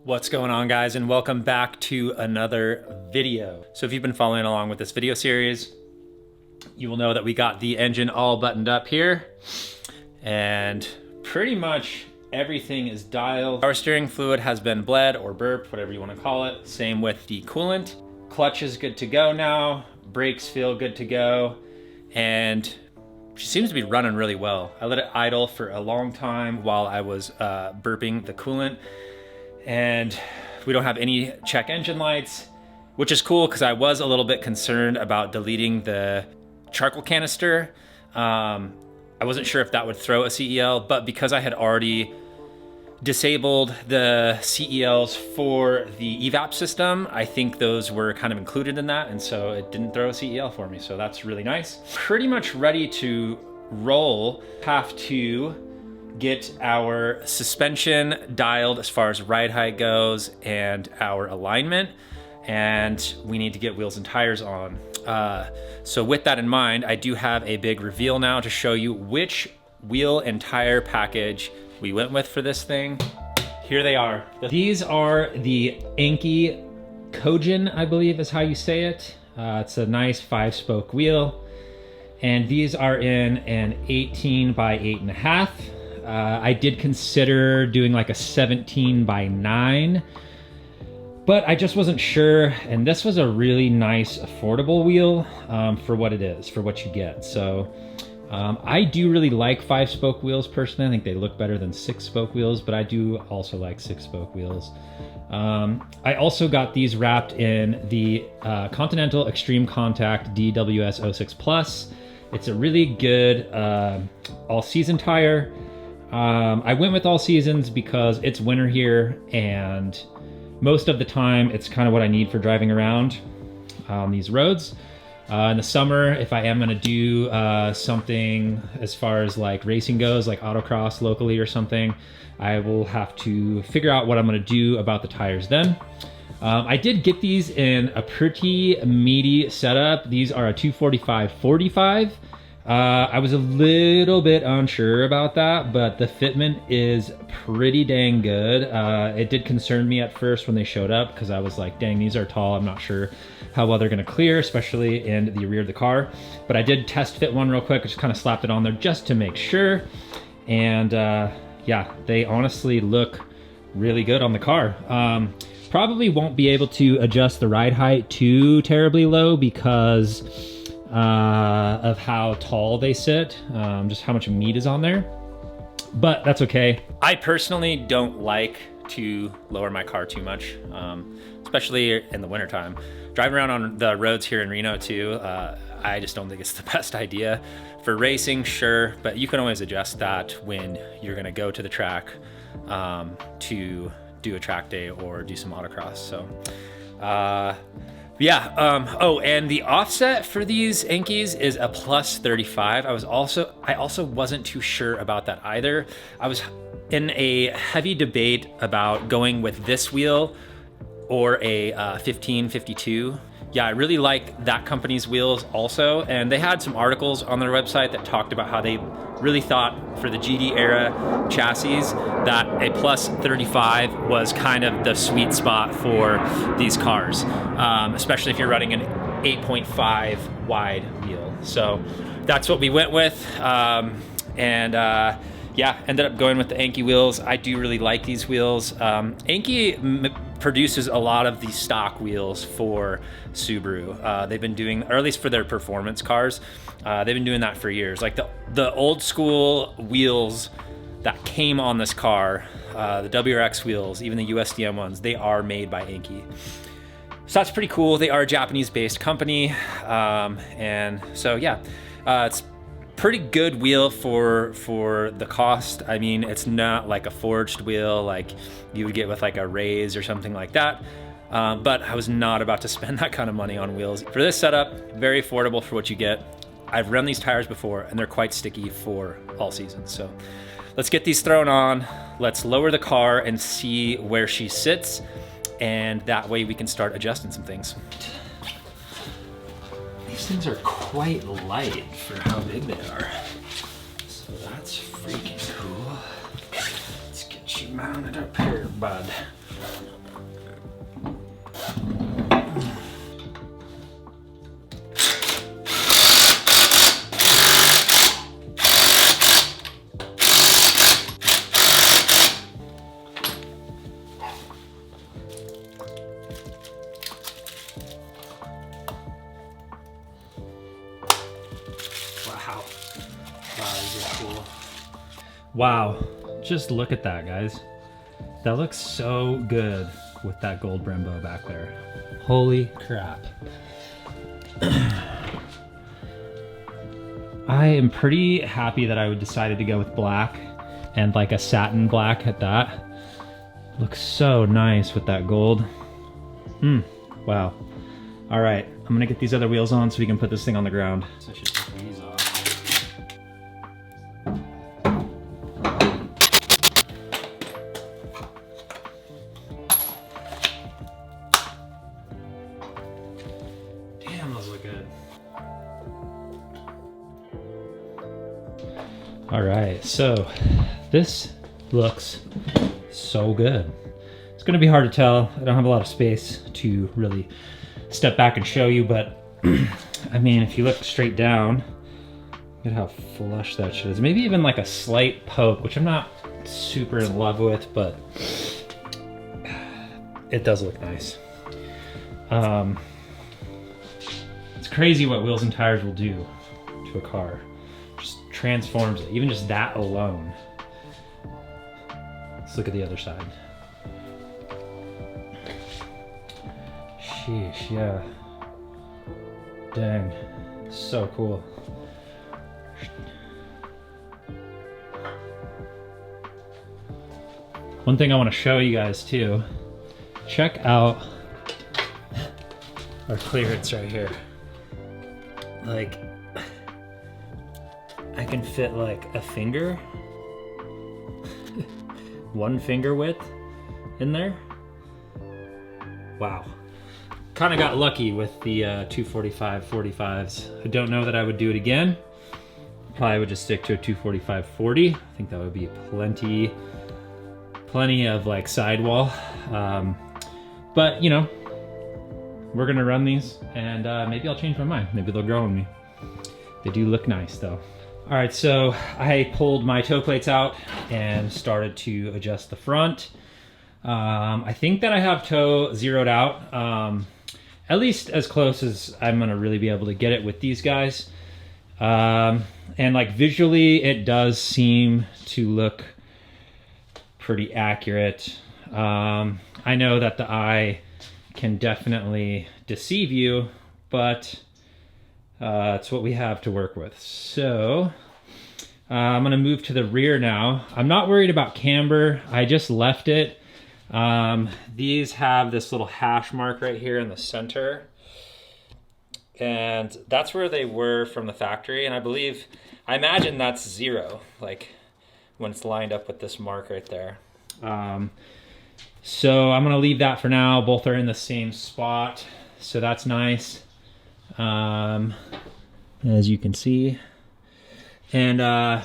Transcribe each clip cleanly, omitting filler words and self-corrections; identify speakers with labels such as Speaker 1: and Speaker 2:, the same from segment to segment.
Speaker 1: What's going on, guys, and welcome back to another video. So if you've been following along with this video series, you will know that we got the engine all buttoned up here and pretty much everything is dialed. Our steering fluid has been bled or burped, whatever you want to call it. Same with the coolant. Clutch is good to go now. Brakes feel good to go. And she seems to be running really well. I let it idle for a long time while I was burping the coolant. And we don't have any check engine lights, which is cool because I was a little bit concerned about deleting the charcoal canister. I wasn't sure if that would throw a CEL, but because I had already disabled the CELs for the evap system, I think those were kind of included in that, and so it didn't throw a CEL for me, so that's really nice. Pretty much ready to roll. Have to get our suspension dialed as far as ride height goes and our alignment, and we need to get wheels and tires on. So with that in mind, I do have a big reveal now to show you which wheel and tire package we went with for this thing. Here they are. These are the Enkei Kojin, I believe is how you say it. It's a nice 5-spoke wheel, and these are in an 18 by 8.5. I did consider doing like a 17 by 9, but I just wasn't sure, and this was a really nice affordable wheel for what it is, for what you get. So I do really like 5-spoke wheels personally. I think they look better than 6-spoke wheels, but I do also like 6-spoke wheels. I also got these wrapped in the Continental Extreme Contact DWS 06 Plus. It's a really good all-season tire. I went with all seasons because it's winter here, and most of the time it's kind of what I need for driving around on these roads. In the summer, if I am going to do something as far as like racing goes, like autocross locally or something, I will have to figure out what I'm going to do about the tires then. I did get these in a pretty meaty setup. These are a 245/45. I was a little bit unsure about that, but the fitment is pretty dang good. It did concern me at first when they showed up because I was like, dang, these are tall. I'm not sure how well they're going to clear, especially in the rear of the car. But I did test fit one real quick. I just kind of slapped it on there just to make sure. And yeah, they honestly look really good on the car. Probably won't be able to adjust the ride height too terribly low because of how tall they sit, just how much meat is on there, but that's okay. I personally don't like to lower my car too much, especially in the wintertime. Driving around on the roads here in Reno too, I just don't think it's the best idea. For racing, sure, but you can always adjust that when you're gonna go to the track to do a track day or do some autocross. So yeah, oh, and the offset for these Enkeis is a +35. I also wasn't too sure about that either. I was in a heavy debate about going with this wheel or a 1552. Yeah, I really like that company's wheels also, and they had some articles on their website that talked about how they really thought for the GD era chassis that a +35 was kind of the sweet spot for these cars, especially if you're running an 8.5 wide wheel. So that's what we went with, yeah, ended up going with the Enkei wheels. I do really like these wheels. Enkei produces a lot of the stock wheels for Subaru. They've been doing, or at least for their performance cars, they've been doing that for years. Like the old school wheels that came on this car, the WRX wheels, even the USDM ones, they are made by Enkei. So that's pretty cool. They are a Japanese-based company, and so yeah, it's pretty good wheel for the cost. I mean, it's not like a forged wheel like you would get with like a Raise or something like that, but I was not about to spend that kind of money on wheels. For this setup, very affordable for what you get. I've run these tires before and they're quite sticky for all seasons. So let's get these thrown on. Let's lower the car and see where she sits, and that way we can start adjusting some things. These things are quite light for how big they are. So that's freaking cool. Let's get you mounted up here, bud. these are cool. Wow, just look at that, guys. That looks so good with that gold Brembo back there. Holy crap. I am pretty happy that I decided to go with black and like a satin black at that. Looks so nice with that gold. Wow. All right, I'm gonna get these other wheels on so we can put this thing on the ground. So I should take these off. Damn, those look good. All right, so this looks so good. It's gonna be hard to tell. I don't have a lot of space to really step back and show you, but I mean, if you look straight down, look at how flush that shit is. Maybe even like a slight poke, which I'm not super in love with, but it does look nice. It's crazy what wheels and tires will do to a car. Just transforms it, even just that alone. Let's look at the other side. Sheesh, yeah. Dang, so cool. One thing I want to show you guys too, check out our clearance right here. Like, I can fit like a finger, one finger width in there. Wow. Kind of got lucky with the 245 45s. I don't know that I would do it again. Probably would just stick to a 245 40. I think that would be plenty of like sidewall. But you know, we're gonna run these and maybe I'll change my mind. Maybe they'll grow on me. They do look nice though. All right, so I pulled my toe plates out and started to adjust the front. I think that I have toe zeroed out, at least as close as I'm gonna really be able to get it with these guys. And like visually, it does seem to look pretty accurate. I know that the eye can definitely deceive you, but it's what we have to work with. So I'm gonna move to the rear now. I'm not worried about camber. I just left it. These have this little hash mark right here in the center. And that's where they were from the factory. And I imagine that's 0, like when it's lined up with this mark right there. So I'm gonna leave that for now. Both are in the same spot. So that's nice. As you can see. And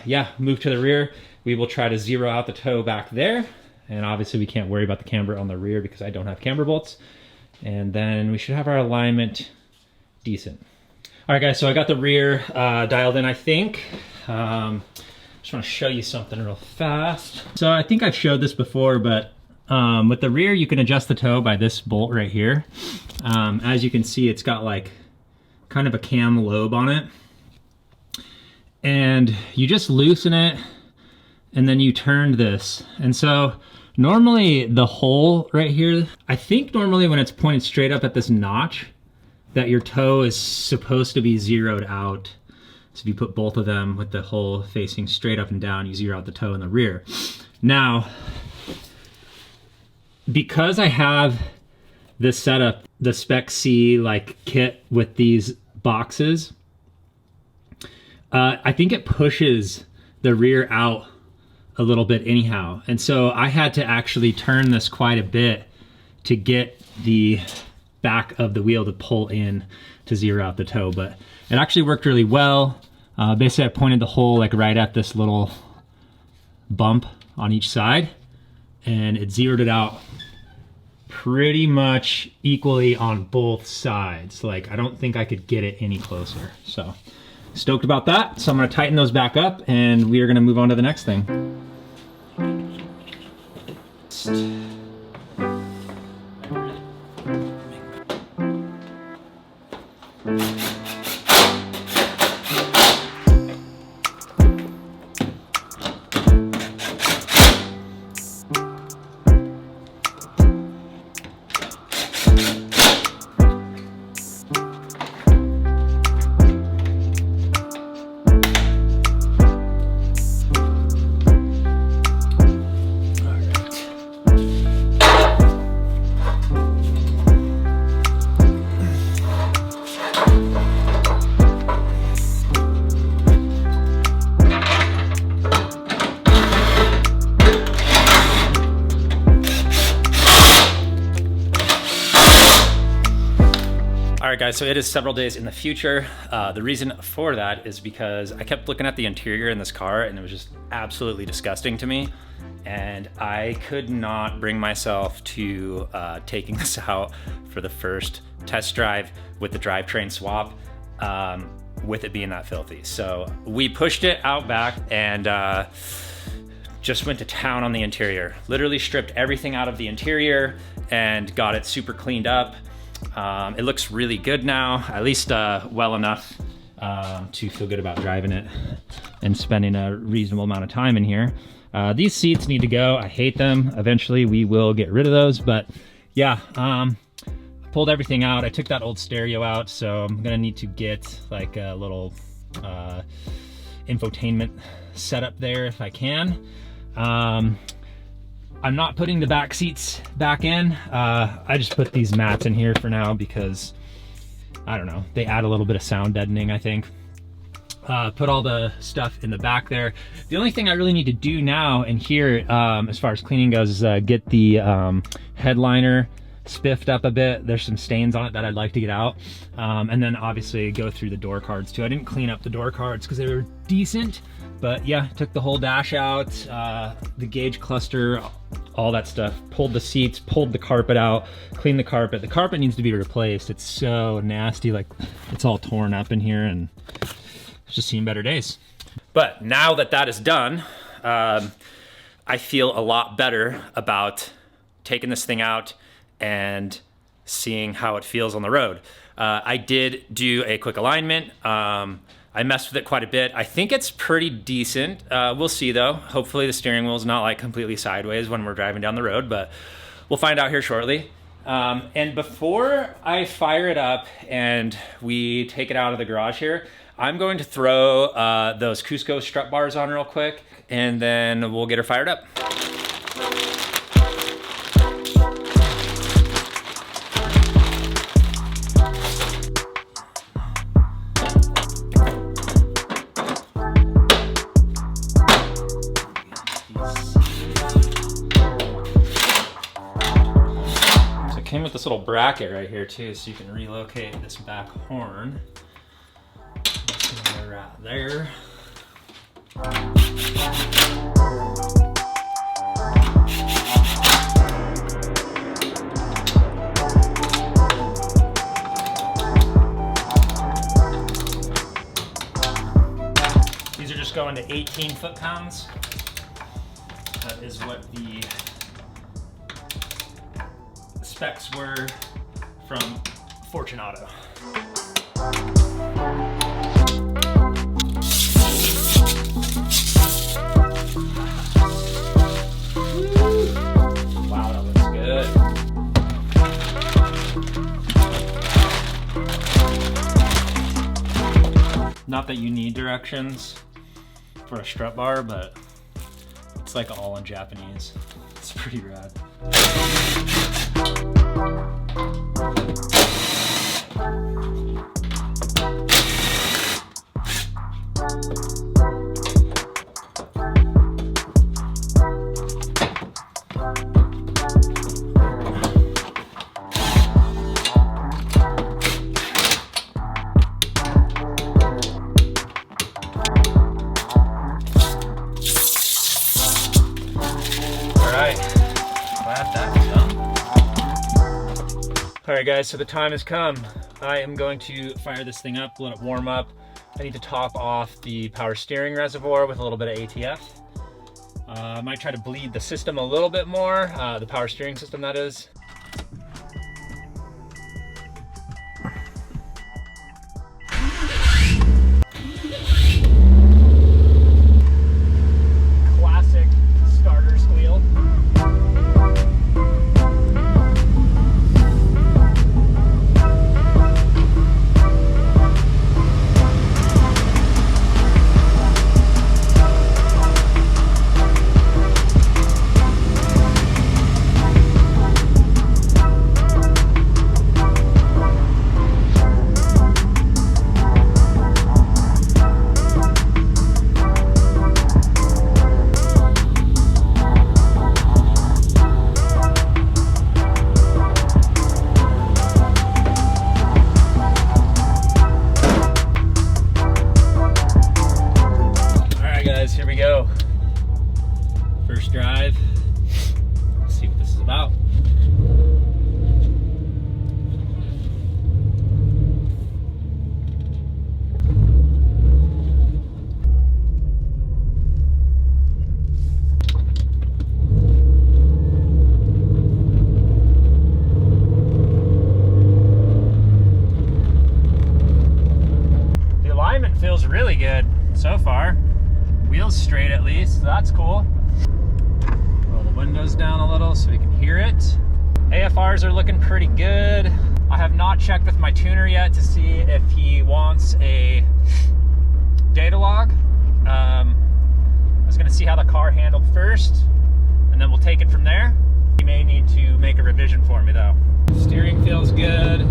Speaker 1: yeah, move to the rear. We will try to zero out the toe back there. And obviously we can't worry about the camber on the rear because I don't have camber bolts. And then we should have our alignment decent. All right guys, so I got the rear dialed in, I think. Just want to show you something real fast. So I think I've showed this before, but with the rear, you can adjust the toe by this bolt right here. As you can see, it's got like kind of a cam lobe on it. And you just loosen it and then you turn this. And so normally the hole right here, I think normally when it's pointed straight up at this notch, that your toe is supposed to be zeroed out. So if you put both of them with the hole facing straight up and down, you zero out the toe in the rear. Now, because I have this setup, the Spec C like kit with these boxes, I think it pushes the rear out a little bit anyhow. And so I had to actually turn this quite a bit to get the back of the wheel to pull in to zero out the toe, but it actually worked really well. Basically I pointed the hole like right at this little bump on each side and it zeroed it out pretty much equally on both sides. Like I don't think I could get it any closer. So stoked about that. So I'm gonna tighten those back up and we are gonna move on to the next thing. All right, guys, so it is several days in the future. The reason for that is because I kept looking at the interior in this car and it was just absolutely disgusting to me. And I could not bring myself to taking this out for the first test drive with the drivetrain swap, with it being that filthy. So we pushed it out back and just went to town on the interior. Literally stripped everything out of the interior and got it super cleaned up. It looks really good now, at least well enough to feel good about driving it and spending a reasonable amount of time in here. These seats need to go. I hate them. Eventually we will get rid of those, but yeah, I pulled everything out. I took that old stereo out, so I'm gonna need to get like a little infotainment setup there if I can. I'm not putting the back seats back in. I just put these mats in here for now because, I don't know, they add a little bit of sound deadening, I think. Put all the stuff in the back there. The only thing I really need to do now in here, as far as cleaning goes, is get the headliner spiffed up a bit. There's some stains on it that I'd like to get out. And then obviously go through the door cards too. I didn't clean up the door cards because they were decent, but yeah, took the whole dash out, the gauge cluster, all that stuff. Pulled the seats, pulled the carpet out, cleaned the carpet. The carpet needs to be replaced. It's so nasty, like it's all torn up in here and it's just seen better days. But now that that is done, I feel a lot better about taking this thing out and seeing how it feels on the road. I did do a quick alignment. I messed with it quite a bit. I think it's pretty decent. We'll see though. Hopefully the steering wheel is not like completely sideways when we're driving down the road, but we'll find out here shortly. And before I fire it up and we take it out of the garage here, I'm going to throw those Cusco strut bars on real quick and then we'll get her fired up. Came with this little bracket right here too, so you can relocate this back horn. Right there. These are just going to 18 foot-pounds. That is what the specs were from Fortunato. Wow, that looks good. Not that you need directions for a strut bar, but it's like all in Japanese. It's pretty rad. All right guys, so the time has come. I am going to fire this thing up, let it warm up. I need to top off the power steering reservoir with a little bit of ATF. I might try to bleed the system a little bit more, the power steering system that is. Classic starter squeal. so far. Wheels straight at least, so that's cool. Roll the windows down a little so we can hear it. AFRs are looking pretty good. I have not checked with my tuner yet to see if he wants a data log. I was gonna see how the car handled first, and then we'll take it from there. He may need to make a revision for me though. Steering feels good.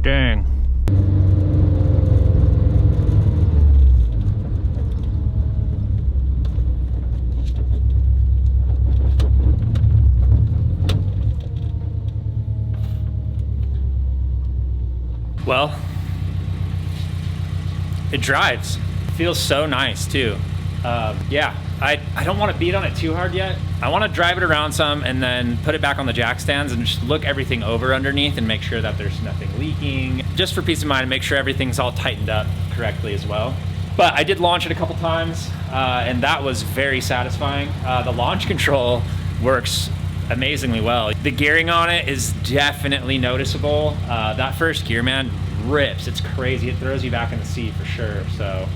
Speaker 1: Dang. Well, it drives. Feels so nice too. Yeah, I don't want to beat on it too hard yet. I want to drive it around some and then put it back on the jack stands and just look everything over underneath and make sure that there's nothing leaking. Just for peace of mind, make sure everything's all tightened up correctly as well. But I did launch it a couple times and that was very satisfying. The launch control works amazingly well. The gearing on it is definitely noticeable. That first gear, man, rips. It's crazy. It throws you back in the seat for sure. So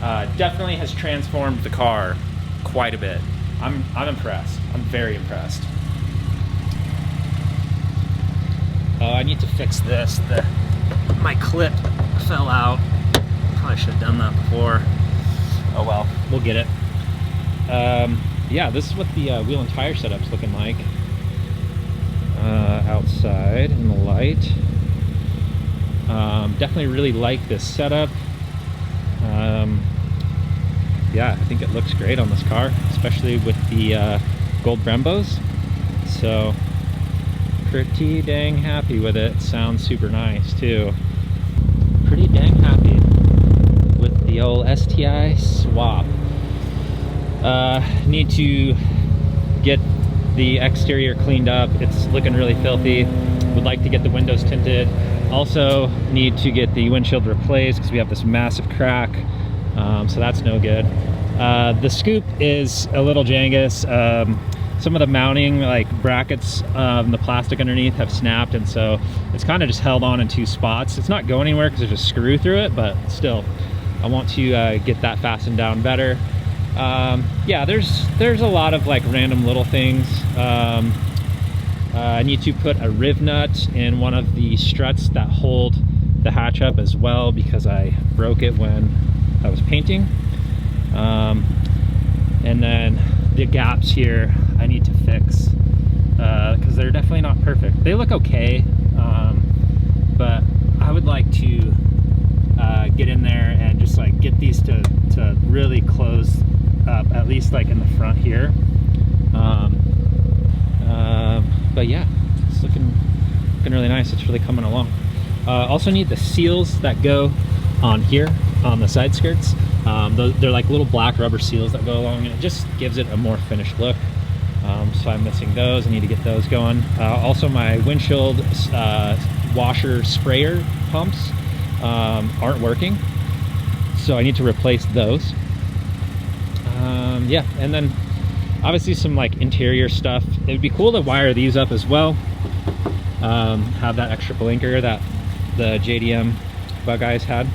Speaker 1: definitely has transformed the car quite a bit. I'm impressed. I'm very impressed. Oh, I need to fix this. My clip fell out. Probably should have done that before. Oh well, we'll get it. Yeah, this is what the wheel and tire setup's looking like. Outside in the light. Definitely really like this setup. Yeah, I think it looks great on this car, especially with the gold Brembos. So pretty dang happy with it. Sounds super nice too. Pretty dang happy with the old STI swap. Need to get the exterior cleaned up. It's looking really filthy. Would like to get the windows tinted. Also need to get the windshield replaced because we have this massive crack. So that's no good. The scoop is a little jangus. Some of the mounting like brackets, the plastic underneath have snapped, and so it's kind of just held on in two spots. It's not going anywhere because there's a screw through it, but still I want to get that fastened down better. Yeah, there's a lot of like random little things. I need to put a riv nut in one of the struts that hold the hatch up as well because I broke it when I was painting. And then the gaps here I need to fix because they're definitely not perfect. They look okay, but I would like to get in there and just like get these to really close up, at least like in the front here. But yeah, it's looking really nice. It's really coming along. Also need the seals that go on here on the side skirts. They're like little black rubber seals that go along, and it just gives it a more finished look. So I'm missing those. I need to get those going. Also my windshield washer sprayer pumps aren't working. so I need to replace those. Yeah, and then obviously some like interior stuff. It'd be cool to wire these up as well. Have that extra blinker that the JDM Bug Eyes had.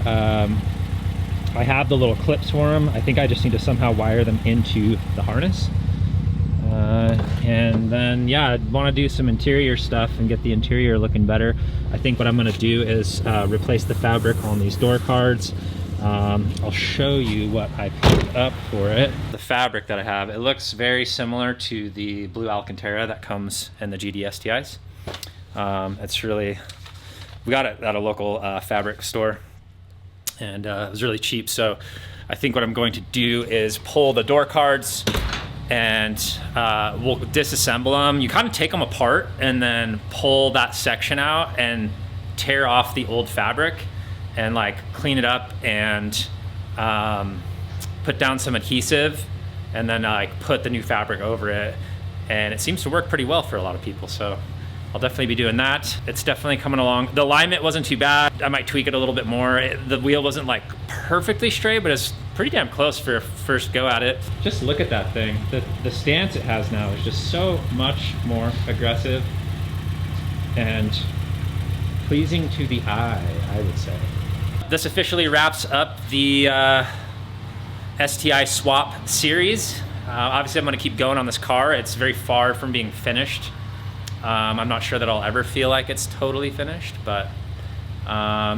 Speaker 1: I have the little clips for them. I think I just need to somehow wire them into the harness. And then, yeah, I want to do some interior stuff and get the interior looking better. I think what I'm going to do is replace the fabric on these door cards. I'll show you what I picked up for it. The fabric that I have, it looks very similar to the blue Alcantara that comes in the GD STIs. It's really, we got it at a local fabric store, and it was really cheap. So I think what I'm going to do is pull the door cards and we'll disassemble them. You kind of take them apart and then pull that section out and tear off the old fabric and like clean it up and put down some adhesive and then like put the new fabric over it. And it seems to work pretty well for a lot of people. So I'll definitely be doing that. It's definitely coming along. The alignment wasn't too bad. I might tweak it a little bit more. The wheel wasn't like perfectly straight, but it's pretty damn close for a first go at it. Just look at that thing. The stance it has now is just so much more aggressive and pleasing to the eye, I would say. This officially wraps up the STI swap series. Obviously I'm gonna keep going on this car. It's very far from being finished. I'm not sure that I'll ever feel like it's totally finished, but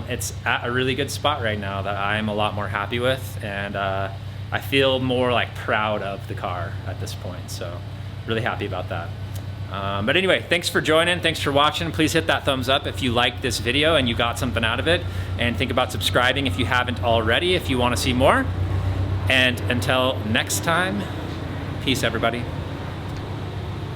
Speaker 1: it's at a really good spot right now that I'm a lot more happy with, and I feel more like proud of the car at this point, so really happy about that. But anyway, thanks for joining, thanks for watching. Please hit that thumbs up if you liked this video and you got something out of it, and think about subscribing if you haven't already if you want to see more. And until next time, peace everybody.